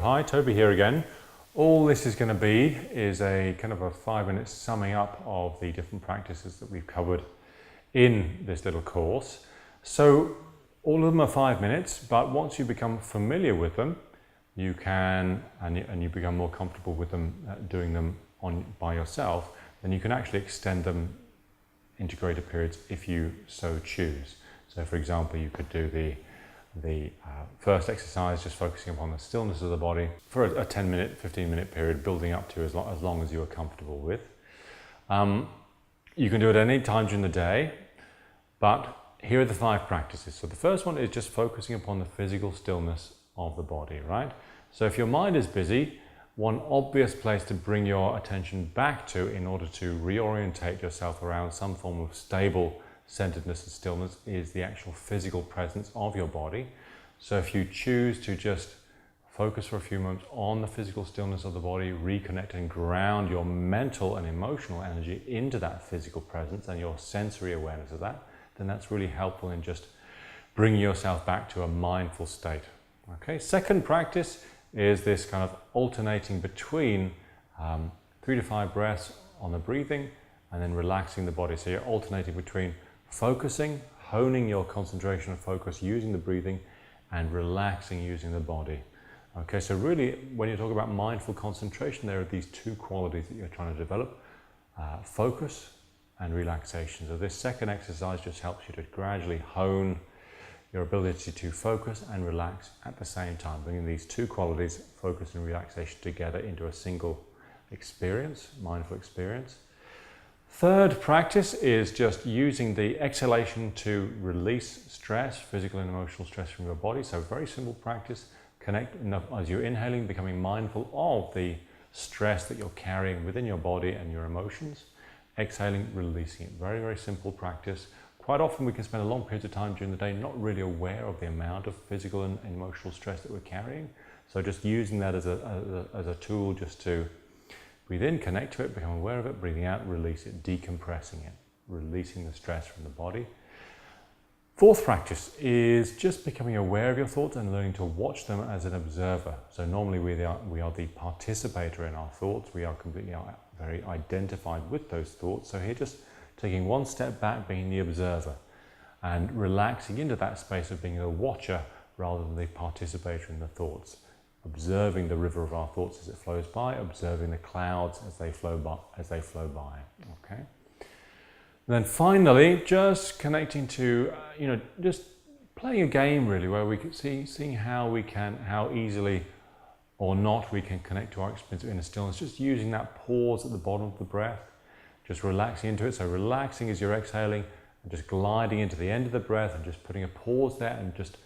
hi, Toby here again. All this is going to be is a kind of a 5-minute summing up of the different practices that we've covered in this little course. So all of them are 5 minutes, but once you become familiar with them, you can, and you become more comfortable with them, doing them by yourself, then you can actually extend them into greater periods if you so choose. So for example, you could do the first exercise just focusing upon the stillness of the body for a 10-minute, 15-minute period, building up to as long as you are comfortable with. You can do it any time during the day, but here are the 5 practices. So the first one is just focusing upon the physical stillness of the body, right? So if your mind is busy, one obvious place to bring your attention back to in order to reorientate yourself around some form of stable centeredness and stillness is the actual physical presence of your body. So if you choose to just focus for a few moments on the physical stillness of the body, reconnect and ground your mental and emotional energy into that physical presence and your sensory awareness of that, then that's really helpful in just bringing yourself back to a mindful state. Okay, second practice is this kind of alternating between 3 to 5 breaths on the breathing and then relaxing the body. So you're alternating between focusing, honing your concentration and focus using the breathing, and relaxing using the body. Okay, so really when you talk about mindful concentration, there are these 2 qualities that you're trying to develop, focus and relaxation. So this second exercise just helps you to gradually hone your ability to focus and relax at the same time, bringing these 2 qualities, focus and relaxation, together into a single experience, mindful experience. Third practice is just using the exhalation to release stress, physical and emotional stress from your body. So very simple practice. Connect as you're inhaling, becoming mindful of the stress that you're carrying within your body and your emotions. Exhaling, releasing it. Very, very simple practice. Quite often we can spend a long period of time during the day not really aware of the amount of physical and emotional stress that we're carrying. So just using that as a tool just to breathe in, connect to it, become aware of it, breathing out, release it, decompressing it, releasing the stress from the body. Fourth practice is just becoming aware of your thoughts and learning to watch them as an observer. So normally we are the participator in our thoughts. We are completely very identified with those thoughts. So here just taking one step back, being the observer and relaxing into that space of being a watcher rather than the participator in the thoughts. Observing the river of our thoughts as it flows by, observing the clouds as they flow by. Okay. And then finally, just connecting to just playing a game really, where we can seeing how easily or not we can connect to our experience of inner stillness. Just using that pause at the bottom of the breath, just relaxing into it. So relaxing as you're exhaling, and just gliding into the end of the breath, and just putting a pause there, and just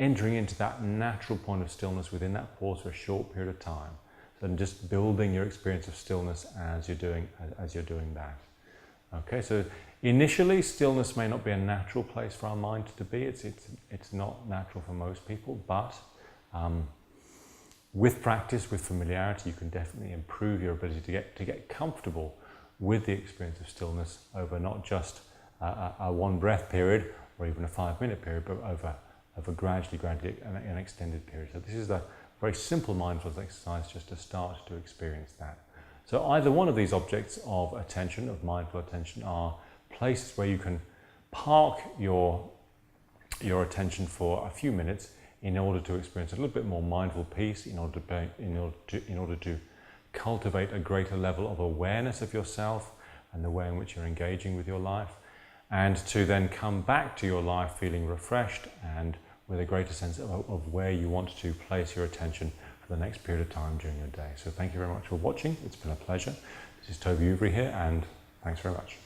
entering into that natural point of stillness within that pause for a short period of time. So just building your experience of stillness as you're doing that. Okay, so initially stillness may not be a natural place for our mind to be. It's not natural for most people, but with practice, with familiarity, you can definitely improve your ability to get comfortable with the experience of stillness over not just a 1 breath period or even a 5-minute period, but over gradually an extended period. So this is a very simple mindfulness exercise just to start to experience that. So either one of these objects of attention, of mindful attention, are places where you can park your attention for a few minutes in order to experience a little bit more mindful peace, in order to cultivate a greater level of awareness of yourself and the way in which you're engaging with your life, and to then come back to your life feeling refreshed and with a greater sense of where you want to place your attention for the next period of time during your day. So thank you very much for watching. It's been a pleasure. This is Toby Ouvry here, and thanks very much.